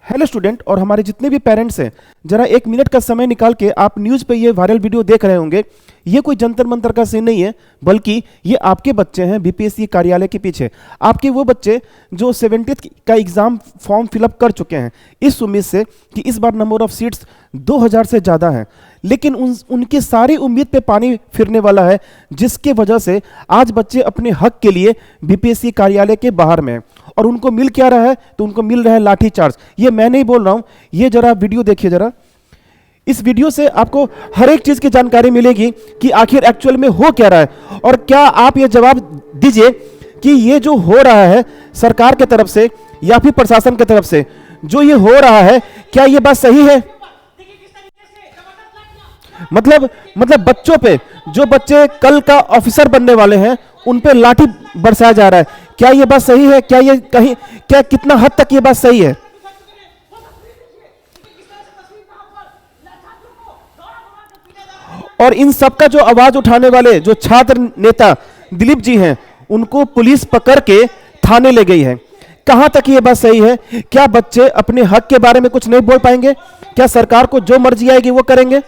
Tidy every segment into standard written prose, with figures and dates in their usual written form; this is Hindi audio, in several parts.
हेलो स्टूडेंट और हमारे जितने भी पेरेंट्स हैं, जरा 1 मिनट का समय निकाल के आप न्यूज़ पे ये वायरल वीडियो देख रहे होंगे। ये कोई जंतर मंतर का सीन नहीं है, बल्कि ये आपके बच्चे हैं बीपीएससी कार्यालय के पीछे। आपके वो बच्चे जो 70th का एग्ज़ाम फॉर्म फिलअप कर चुके हैं, इस उम्मीद से कि इस बार नंबर ऑफ सीट्स 2000 से ज़्यादा है, लेकिन उनकी सारी उम्मीद पे पानी फिरने वाला है, जिसके वजह से आज बच्चे अपने हक के लिए बीपीएससी कार्यालय के बाहर में हैं। और उनको मिल क्या रहा है? तो उनको मिल रहा है लाठी चार्ज। ये मैं नहीं बोल रहा हूं, ये जरा वीडियो देखिए जरा। इस वीडियो से आपको हर एक चीज की जानकारी मिलेगी कि आखिर एक्चुअल में हो क्या रहा है। और क्या आप ये जवाब दीजिए कि ये जो हो रहा है सरकार के तरफ से या फिर प्रशासन की तरफ से जो ये हो रहा है, क्या ये बात सही है? मतलब बच्चों पे, जो बच्चे कल का ऑफिसर बनने वाले हैं, उन पे लाठी बरसाया जा रहा है। क्या ये बात सही है? क्या ये कहीं, क्या कितना हद तक ये बात सही है? और इन सब का जो आवाज उठाने वाले जो छात्र नेता दिलीप जी हैं, उनको पुलिस पकड़ के थाने ले गई है। कहां तक ये बात सही है? क्या बच्चे अपने हक के बारे में कुछ नहीं बोल पाएंगे? क्या सरकार को जो मर्जी आएगी वो करेंगे?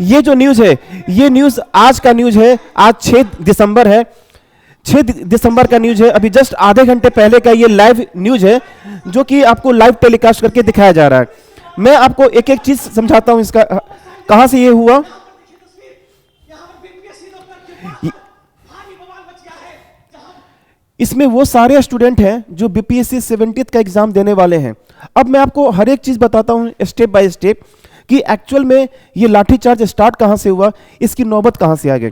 ये जो न्यूज़ है, ये न्यूज़ आज का न्यूज़ है। आज 6 दिसंबर है, 6 दिसंबर का न्यूज़ है। अभी जस्ट आधे घंटे पहले का ये लाइव न्यूज़ है, जो कि आपको लाइव टेलीकास्ट करके दिखाया जा रहा है। मैं आपको एक एक चीज़ समझाता हूं, इसका कहां से ये हुआ। इसमें वो सारे स्टूडेंट हैं जो बीपीएससी 70th का एग्जाम देने वाले हैं। अब मैं आपको हर एक चीज़ बताता हूं स्टेप बाय स्टेप कि एक्चुअल में ये लाठीचार्ज स्टार्ट कहां से हुआ, इसकी नौबत कहां से आ गई।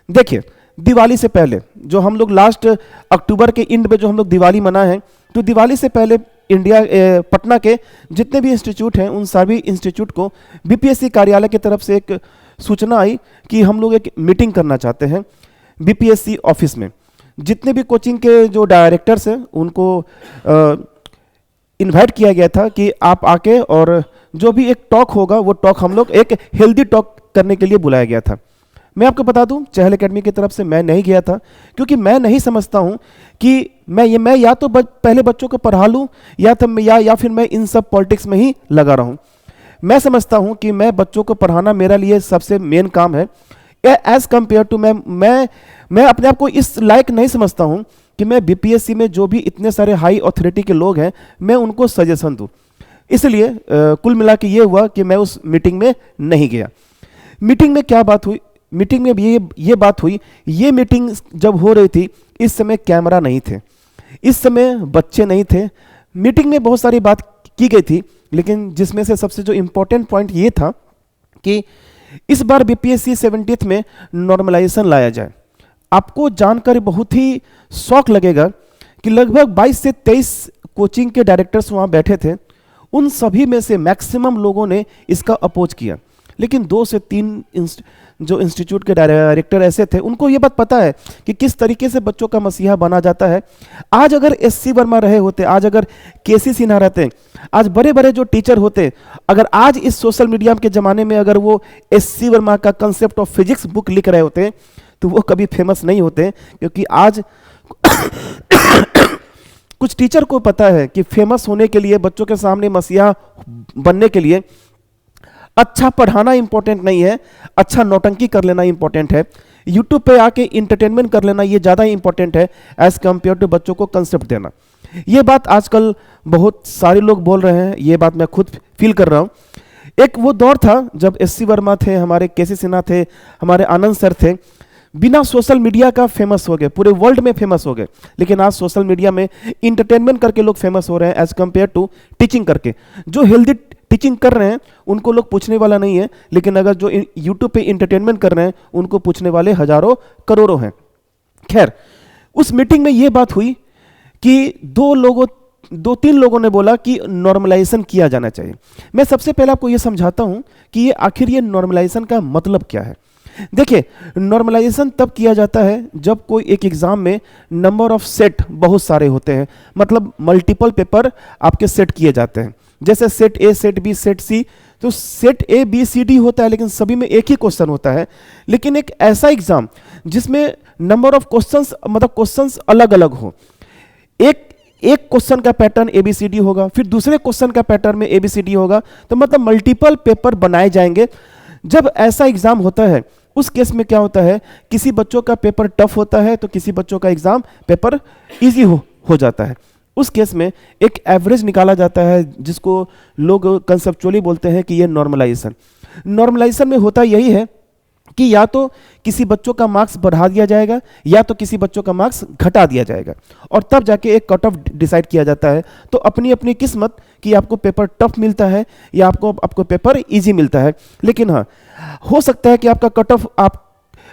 देखिए, दिवाली से पहले जो हम लोग लास्ट अक्टूबर के एंड में जो हम लोग दिवाली मना है, तो दिवाली से पहले पटना के जितने भी इंस्टीट्यूट हैं, उन सभी इंस्टीट्यूट को बीपीएससी कार्यालय की तरफ से एक सूचना आई कि हम लोग एक मीटिंग करना चाहते हैं बीपीएससी ऑफिस में। जितने भी कोचिंग के जो डायरेक्टर्स हैं, उनको इन्वाइट किया गया था कि आप आके, और जो भी एक टॉक होगा वो टॉक हम लोग एक हेल्दी टॉक करने के लिए बुलाया गया था। मैं आपको बता दूं, चहल एकेडमी की तरफ से मैं नहीं गया था, क्योंकि मैं नहीं समझता हूं कि मैं या तो पहले बच्चों को पढ़ा लूं या फिर मैं इन सब पॉलिटिक्स में ही लगा रहूं। मैं समझता हूं कि मैं बच्चों को पढ़ाना मेरा लिए सबसे मेन काम है। एज कंपेयर टू मैं अपने आप को इस लायक नहीं समझता हूं कि मैं बीपीएससी में जो भी इतने सारे हाई अथॉरिटी के लोग हैं, मैं उनको सजेशन दूं। इसलिए कुल मिला के ये हुआ कि मैं उस मीटिंग में नहीं गया। मीटिंग में क्या बात हुई? मीटिंग में ये बात हुई, ये मीटिंग जब हो रही थी, इस समय कैमरा नहीं थे, इस समय बच्चे नहीं थे। मीटिंग में बहुत सारी बात की गई थी, लेकिन जिसमें से सबसे जो इम्पोर्टेंट पॉइंट ये था कि इस बार बीपीएससी 70th में नॉर्मलाइजेशन लाया जाए। आपको जानकर बहुत ही शौक लगेगा कि लगभग 22 से 23 कोचिंग के डायरेक्टर्स वहाँ बैठे थे। उन सभी में से मैक्सिमम लोगों ने इसका अपोज किया, लेकिन 2 से 3 जो इंस्टीट्यूट के डायरेक्टर ऐसे थे, उनको ये बात पता है कि किस तरीके से बच्चों का मसीहा बना जाता है। आज अगर एससी वर्मा रहे होते, आज अगर केसी सिन्हा रहते, आज बड़े बड़े जो टीचर होते, अगर आज इस सोशल मीडिया के ज़माने में अगर वो एससी वर्मा का कंसेप्ट ऑफ फिजिक्स बुक लिख रहे होते, तो वो कभी फेमस नहीं होते। क्योंकि आज कुछ टीचर को पता है कि फेमस होने के लिए, बच्चों के सामने मसीहा बनने के लिए अच्छा पढ़ाना इंपॉर्टेंट नहीं है, अच्छा नौटंकी कर लेना इंपॉर्टेंट है, यूट्यूब पे आके इंटरटेनमेंट कर लेना ये ज़्यादा इंपॉर्टेंट है एज कम्पेयर टू बच्चों को कंसेप्ट देना। ये बात आजकल बहुत सारे लोग बोल रहे हैं, ये बात मैं खुद फील कर रहा हूँ। एक वो दौर था जब एससी वर्मा थे, हमारे केसी सिन्हा थे, हमारे आनंद सर थे, बिना सोशल मीडिया का फेमस हो गए, पूरे वर्ल्ड में फेमस हो गए। लेकिन आज सोशल मीडिया में इंटरटेनमेंट करके लोग फेमस हो रहे हैं एज कम्पेयर टू टीचिंग करके। जो हेल्दी टीचिंग कर रहे हैं उनको लोग पूछने वाला नहीं है, लेकिन अगर जो यूट्यूब पे इंटरटेनमेंट कर रहे हैं उनको पूछने वाले हजारों करोड़ों हैं। खैर, उस मीटिंग में ये बात हुई कि 2-3 लोगों ने बोला कि नॉर्मलाइजेशन किया जाना चाहिए। मैं सबसे पहले आपको ये समझाता हूं कि आखिर ये नॉर्मलाइजेशन का मतलब क्या है। देखिए, नॉर्मलाइजेशन तब किया जाता है जब कोई एक एग्जाम में नंबर ऑफ सेट बहुत सारे होते हैं, मतलब मल्टीपल पेपर आपके सेट किए जाते हैं। जैसे set A, set B, set C, तो set A B C D होता है, लेकिन सभी में एक ही क्वेश्चन होता है। लेकिन एक ऐसा एग्जाम जिसमें नंबर ऑफ क्वेश्चंस, मतलब क्वेश्चंस अलग अलग हो, एक क्वेश्चन का पैटर्न एबीसीडी होगा, फिर दूसरे क्वेश्चन का पैटर्न में एबीसीडी होगा, तो मतलब मल्टीपल पेपर बनाए जाएंगे। जब ऐसा एग्जाम होता है उस केस में क्या होता है, किसी बच्चों का पेपर टफ होता है तो किसी बच्चों का एग्जाम पेपर इजी हो जाता है। उस केस में एक एवरेज निकाला जाता है जिसको लोग कंसेप्चुअली बोलते हैं कि ये नॉर्मलाइजेशन। नॉर्मलाइजेशन में होता यही है कि या तो किसी बच्चों का मार्क्स बढ़ा दिया जाएगा या तो किसी बच्चों का मार्क्स घटा दिया जाएगा, और तब जाके एक कट ऑफ डिसाइड किया जाता है। तो अपनी अपनी किस्मत कि आपको पेपर टफ मिलता है या आपको पेपर इजी मिलता है। लेकिन हाँ, हो सकता है कि आपका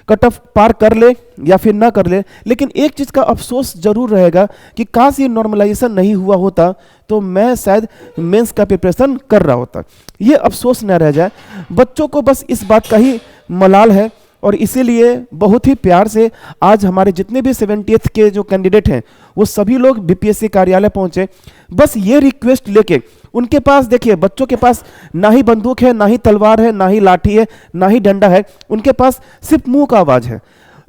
कट ऑफ पार कर ले या फिर ना कर ले, लेकिन एक चीज़ का अफसोस जरूर रहेगा कि काश ये नॉर्मलाइजेशन नहीं हुआ होता तो मैं शायद मेंस का प्रिपरेशन कर रहा होता। ये अफसोस न रह जाए। बच्चों को बस इस बात का ही मलाल है, और इसीलिए बहुत ही प्यार से आज हमारे जितने भी 70th के जो कैंडिडेट हैं वो सभी लोग बीपीएससी कार्यालय पहुंचे, बस ये रिक्वेस्ट लेके। उनके पास देखिए, बच्चों के पास ना ही बंदूक है, ना ही तलवार है, ना ही लाठी है, ना ही डंडा है, उनके पास सिर्फ मुंह का आवाज़ है,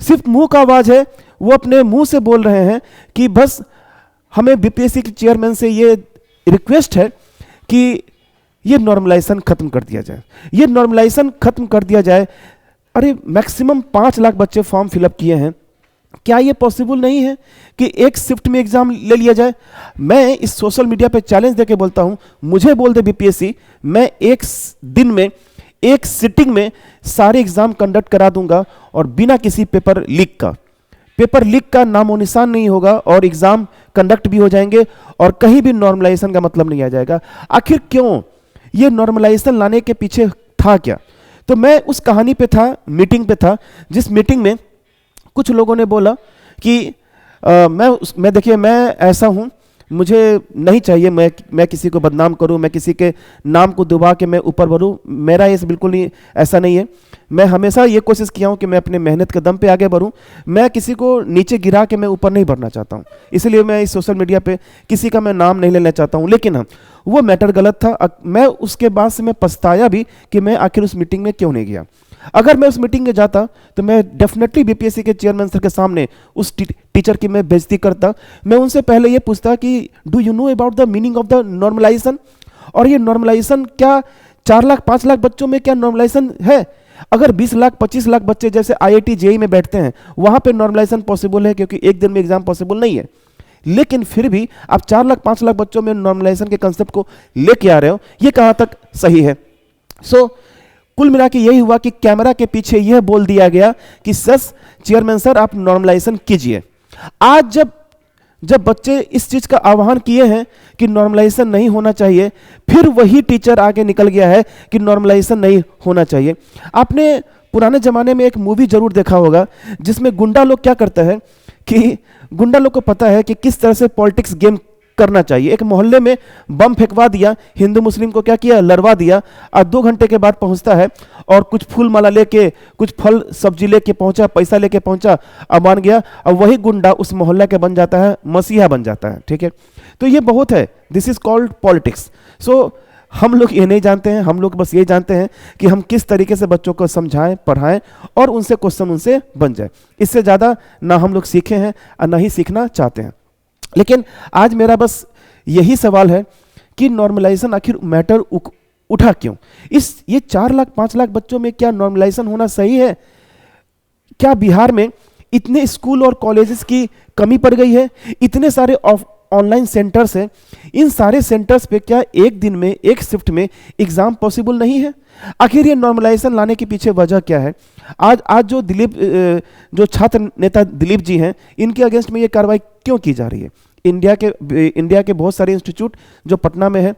सिर्फ मुंह का आवाज़ है। वो अपने मुंह से बोल रहे हैं कि बस हमें बीपीएससी के चेयरमैन से ये रिक्वेस्ट है कि ये नॉर्मलाइजेशन खत्म कर दिया जाए, ये नॉर्मलाइजेशन खत्म कर दिया जाए। अरे मैक्सिमम 5 लाख बच्चे फॉर्म फिलअप किए हैं, क्या ये पॉसिबल नहीं है कि एक शिफ्ट में एग्जाम ले लिया जाए? मैं इस सोशल मीडिया पे चैलेंज देके बोलता हूं, मुझे बोल दे बीपीएससी, मैं एक दिन में, एक सिटिंग में सारे एग्जाम कंडक्ट करा दूंगा और बिना किसी पेपर लीक का नामो निशान नहीं होगा, और एग्जाम कंडक्ट भी हो जाएंगे और कहीं भी नॉर्मलाइजेशन का मतलब नहीं आ जाएगा। आखिर क्यों ये नॉर्मलाइजेशन लाने के पीछे था क्या? तो मैं उस कहानी पे था, मीटिंग पे था, जिस मीटिंग में कुछ लोगों ने बोला कि मैं देखिए, मैं ऐसा हूं, मुझे नहीं चाहिए मैं किसी को बदनाम करूं, मैं किसी के नाम को दबा के मैं ऊपर बढ़ूं, मेरा ये बिल्कुल नहीं, ऐसा नहीं है। मैं हमेशा ये कोशिश किया हूं कि मैं अपने मेहनत के दम पे आगे बढ़ूं, मैं किसी को नीचे गिरा के मैं ऊपर नहीं बढ़ना चाहता हूं, इसलिए मैं इस सोशल मीडिया पे किसी का मैं नाम नहीं लेना चाहता हूं। लेकिन हाँ, वो मैटर गलत था। मैं उसके बाद से मैं पछताया भी कि मैं आखिर उस मीटिंग में क्यों नहीं गया। अगर मैं उस मीटिंग में जाता तो मैं डेफिनेटली बीपीएससी के चेयरमैन सर के सामने उस टीचर की मैं बेइज्जती करता। मैं उनसे पहले ये पूछता कि do you know about the meaning of the normalization, और ये नॉर्मलाइजेशन क्या 4 लाख 5 लाख बच्चों में क्या नॉर्मलाइजेशन है? अगर 20 लाख 25 लाख बच्चे जैसे आईआईटी जेईई में बैठते हैं वहां पे नॉर्मलाइजेशन पॉसिबल है, क्योंकि एक दिन में एग्जाम पॉसिबल नहीं है। लेकिन फिर भी आप 4 लाख 5 लाख बच्चों में नॉर्मलाइजेशन के कंसेप्ट को लेके आ रहे हो, ये कहां तक सही है? कुल मिला के यही हुआ कि कैमरा के पीछे यह बोल दिया गया कि सर, चेयरमैन सर, आप नॉर्मलाइजेशन कीजिए। आज जब बच्चे इस चीज का आह्वान किए हैं कि नॉर्मलाइजेशन नहीं होना चाहिए, फिर वही टीचर आगे निकल गया है कि नॉर्मलाइजेशन नहीं होना चाहिए। आपने पुराने जमाने में एक मूवी जरूर देखा होगा जिसमें गुंडा लोग क्या करता है कि गुंडा लोग को पता है कि किस तरह से पॉलिटिक्स गेम करना चाहिए। एक मोहल्ले में बम फेंकवा दिया, हिंदू मुस्लिम को क्या किया, लड़वा दिया, और 2 घंटे के बाद पहुंचता है और कुछ फूल माला लेके, कुछ फल सब्जी लेके पहुंचा, पैसा लेके पहुंचा, अब मान गया, और वही गुंडा उस मोहल्ला के बन जाता है, मसीहा बन जाता है। ठीक है, तो ये बहुत है, दिस इज कॉल्ड पॉलिटिक्स। हम लोग ये नहीं जानते हैं, हम लोग बस ये जानते हैं कि हम किस तरीके से बच्चों को समझाएं, पढ़ाएं और उनसे क्वेश्चन उनसे बन जाए। इससे ज़्यादा ना हम लोग सीखे हैं और ना ही सीखना चाहते हैं। लेकिन आज मेरा बस यही सवाल है कि नॉर्मलाइजेशन आखिर मैटर उठा क्यों? ये 4 लाख 5 लाख बच्चों में क्या नॉर्मलाइजेशन होना सही है? क्या बिहार में इतने स्कूल और कॉलेजेस की कमी पड़ गई है? इतने सारे ऑनलाइन सेंटर्स हैं, इन सारे सेंटर्स पे क्या एक दिन में, एक शिफ्ट में एग्जाम पॉसिबल नहीं है? आखिर ये नॉर्मलाइजेशन लाने के पीछे वजह क्या है? आज जो छात्र नेता दिलीप जी हैं, इनके अगेंस्ट में ये कार्रवाई क्यों की जा रही है? इंडिया के बहुत सारे इंस्टीट्यूट जो पटना में है,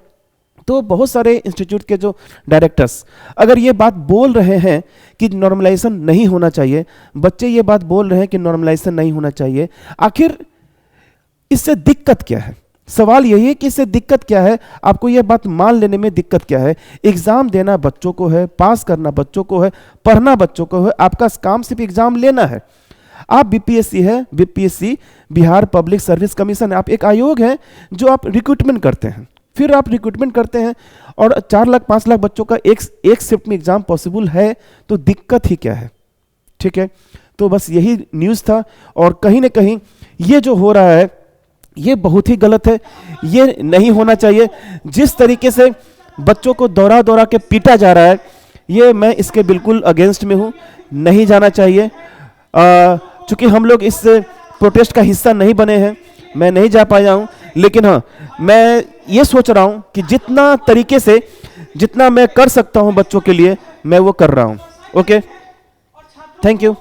तो बहुत सारे इंस्टीट्यूट के जो डायरेक्टर्स अगर ये बात बोल रहे हैं कि नॉर्मलाइजेशन नहीं होना चाहिए, बच्चे ये बात बोल रहे हैं कि नॉर्मलाइजेशन नहीं होना चाहिए, आखिर इससे दिक्कत क्या है? सवाल यही है कि इससे दिक्कत क्या है? आपको यह बात मान लेने में दिक्कत क्या है? एग्जाम देना बच्चों को है, पास करना बच्चों को है, पढ़ना बच्चों को है, आपका काम सिर्फ एग्जाम लेना है। आप बीपीएससी है, BPSC Bihar public service commission, आप एक आयोग है जो आप रिक्रूटमेंट करते हैं, फिर आप रिक्रूटमेंट करते हैं और 4 लाख 5 लाख बच्चों का एक शिफ्ट में एग्जाम पॉसिबल है, तो दिक्कत ही क्या है। ठीक है, तो बस यही न्यूज़ था। और कहीं ना कहीं ये जो हो रहा है ये बहुत ही गलत है, ये नहीं होना चाहिए। जिस तरीके से बच्चों को दौड़ा दौड़ा के पीटा जा रहा है, ये मैं इसके बिल्कुल अगेंस्ट में हूँ, नहीं जाना चाहिए। चूंकि हम लोग इस प्रोटेस्ट का हिस्सा नहीं बने हैं, मैं नहीं जा पाया हूँ, लेकिन हाँ मैं ये सोच रहा हूँ कि जितना तरीके से जितना मैं कर सकता हूँ बच्चों के लिए, मैं वो कर रहा हूँ। Okay, thank you.